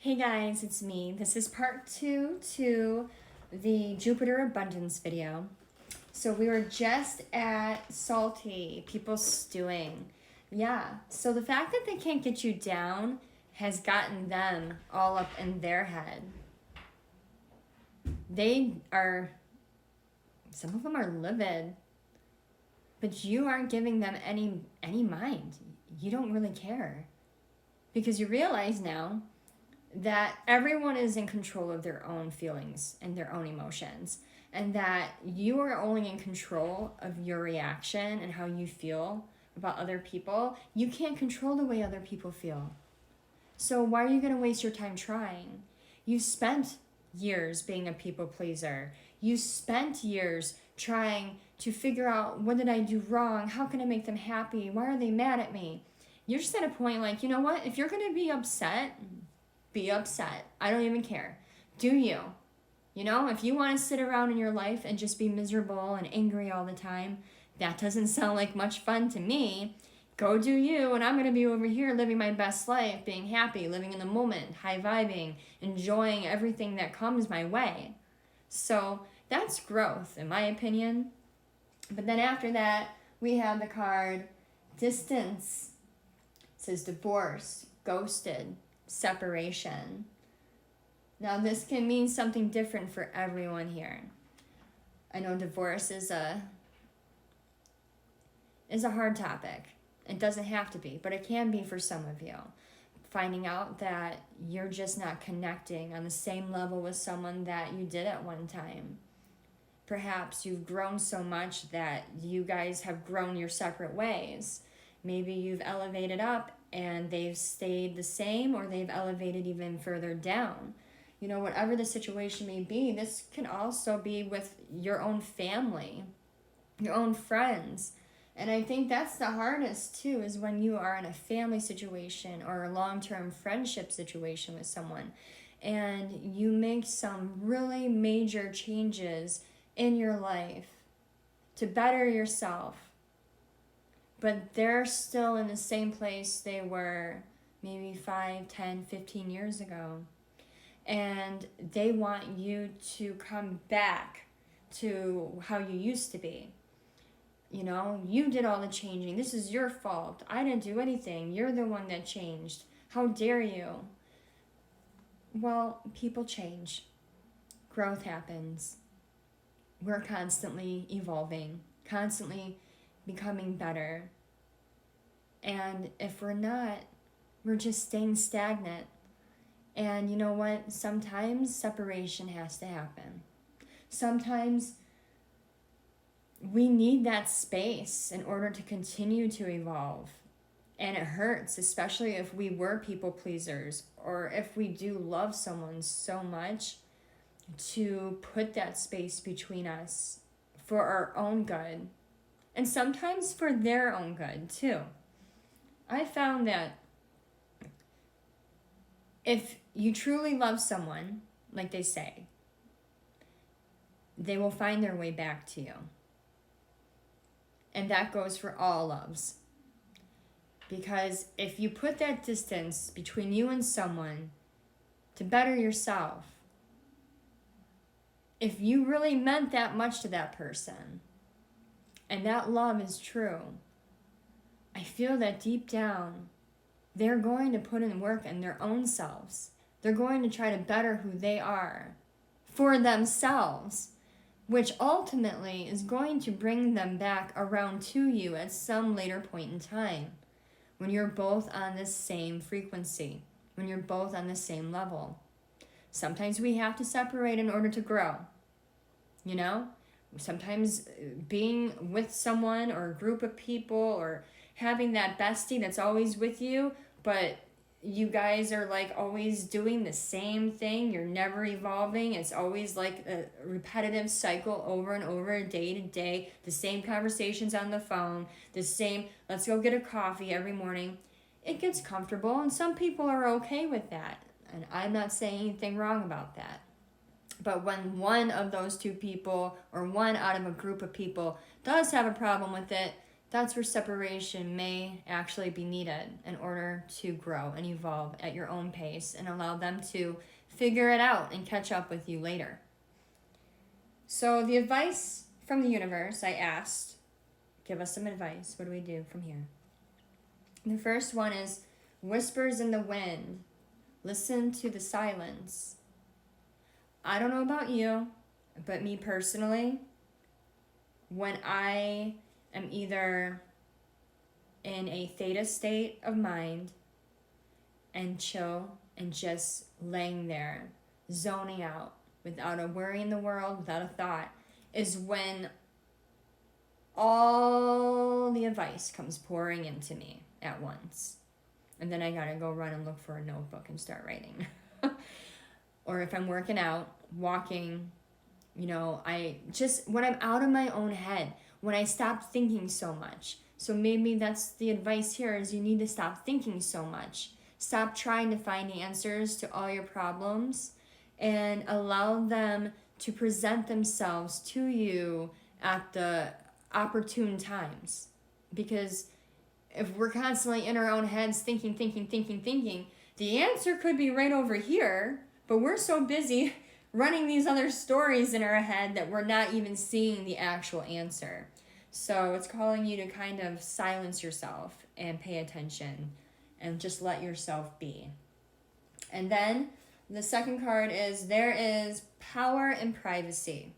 Hey guys, it's me. This is part 2 to the Jupiter Abundance video. So we were just at Salty, people stewing. Yeah, so the fact that they can't get you down has gotten them all up in their head. Some of them are livid, but you aren't giving them any mind. You don't really care. Because you realize now that everyone is in control of their own feelings and their own emotions, and that you are only in control of your reaction and how you feel about other people. You can't control the way other people feel. So why are you going to waste your time trying? You spent years being a people pleaser. You spent years trying to figure out, what did I do wrong? How can I make them happy? Why are they mad at me? You're just at a point like, you know what? If you're going to be upset, be upset. I don't even care. Do you? You know, if you want to sit around in your life and just be miserable and angry all the time, that doesn't sound like much fun to me. Go do you, and I'm going to be over here living my best life, being happy, living in the moment, high vibing, enjoying everything that comes my way. So that's growth, in my opinion. But then after that, we have the card Distance. It says divorce, ghosted, separation. Now this can mean something different for everyone here. I know divorce is a hard topic. It doesn't have to be, but it can be for some of you. Finding out that you're just not connecting on the same level with someone that you did at one time. Perhaps you've grown so much that you guys have grown your separate ways. Maybe you've elevated up and they've stayed the same, or they've elevated even further down. You know, whatever the situation may be, this can also be with your own family, your own friends. And I think that's the hardest too, is when you are in a family situation or a long-term friendship situation with someone and you make some really major changes in your life to better yourself, but they're still in the same place they were maybe 5, 10, 15 years ago. And they want you to come back to how you used to be. You know, you did all the changing. This is your fault. I didn't do anything. You're the one that changed. How dare you? Well, people change. Growth happens. We're constantly evolving, constantly becoming better. And if we're not, we're just staying stagnant. And you know what? Sometimes separation has to happen. Sometimes we need that space in order to continue to evolve. And it hurts, especially if we were people pleasers, or if we do love someone so much, to put that space between us for our own good. And sometimes for their own good too. I found that if you truly love someone, like they say, they will find their way back to you. And that goes for all loves. Because if you put that distance between you and someone to better yourself, if you really meant that much to that person, and that love is true, I feel that deep down, they're going to put in work in their own selves. They're going to try to better who they are for themselves, which ultimately is going to bring them back around to you at some later point in time, when you're both on the same frequency, when you're both on the same level. Sometimes we have to separate in order to grow, you know? Sometimes being with someone or a group of people, or having that bestie that's always with you, but you guys are like always doing the same thing. You're never evolving. It's always like a repetitive cycle over and over, day to day. The same conversations on the phone, the same, let's go get a coffee every morning. It gets comfortable, and some people are okay with that. And I'm not saying anything wrong about that. But when one of those two people, or one out of a group of people, does have a problem with it, that's where separation may actually be needed in order to grow and evolve at your own pace and allow them to figure it out and catch up with you later. So the advice from the universe, I asked, give us some advice. What do we do from here? The first one is whispers in the wind. Listen to the silence. I don't know about you, but me personally, when I am either in a theta state of mind and chill and just laying there, zoning out without a worry in the world, without a thought, is when all the advice comes pouring into me at once. And then I gotta go run and look for a notebook and start writing. Or if I'm working out, walking, when I'm out of my own head, when I stop thinking so much. So maybe that's the advice here, is you need to stop thinking so much. Stop trying to find answers to all your problems and allow them to present themselves to you at the opportune times. Because if we're constantly in our own heads thinking, the answer could be right over here, but we're so busy running these other stories in our head that we're not even seeing the actual answer. So it's calling you to kind of silence yourself and pay attention and just let yourself be. And then the second card is there is power in privacy.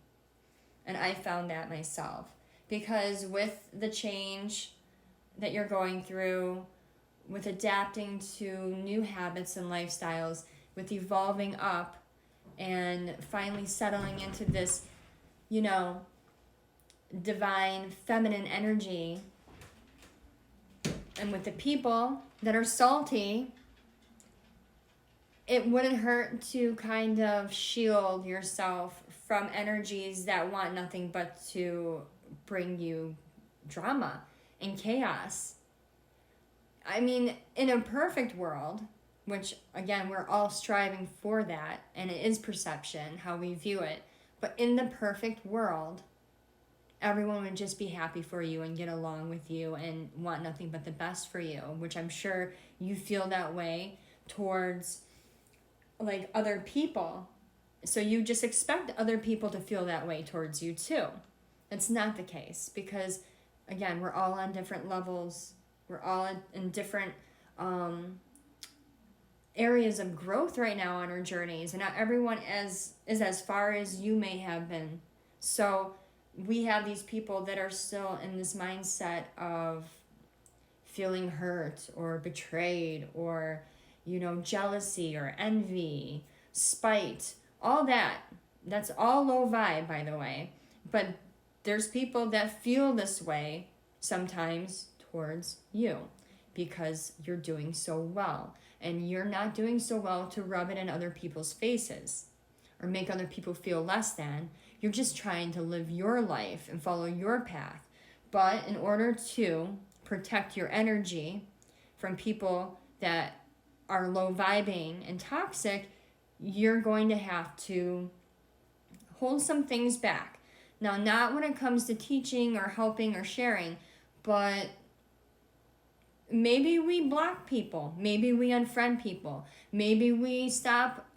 And I found that myself. Because with the change that you're going through, with adapting to new habits and lifestyles, with evolving up and finally settling into this, divine feminine energy, and with the people that are salty, it wouldn't hurt to kind of shield yourself from energies that want nothing but to bring you drama and chaos. I mean, in a perfect world, which again, we're all striving for that, and it is perception, how we view it, but in the perfect world, everyone would just be happy for you and get along with you and want nothing but the best for you, which I'm sure you feel that way towards like other people. So you just expect other people to feel that way towards you too. That's not the case, because again, we're all on different levels. We're all in different areas of growth right now on our journeys, and not everyone is as far as you may have been. So we have these people that are still in this mindset of feeling hurt or betrayed or, jealousy or envy, spite, all that. That's all low vibe, by the way. But there's people that feel this way sometimes towards you because you're doing so well. And you're not doing so well to rub it in other people's faces or make other people feel less than. You're just trying to live your life and follow your path. But in order to protect your energy from people that are low vibing and toxic, you're going to have to hold some things back. Now, not when it comes to teaching or helping or sharing, but maybe we block people. Maybe we unfriend people. Maybe we stop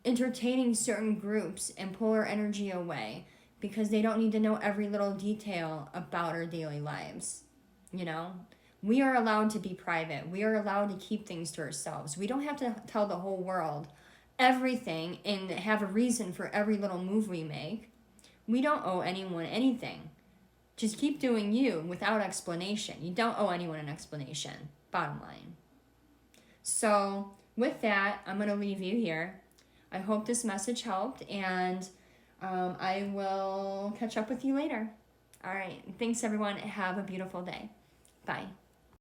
entertaining certain groups and pull our energy away because they don't need to know every little detail about our daily lives. We are allowed to be private. We are allowed to keep things to ourselves. We don't have to tell the whole world everything and have a reason for every little move we make. We don't owe anyone anything. Just keep doing you without explanation. You don't owe anyone an explanation, bottom line. So with that, I'm going to leave you here. I hope this message helped, and I will catch up with you later. All right. Thanks, everyone. Have a beautiful day. Bye.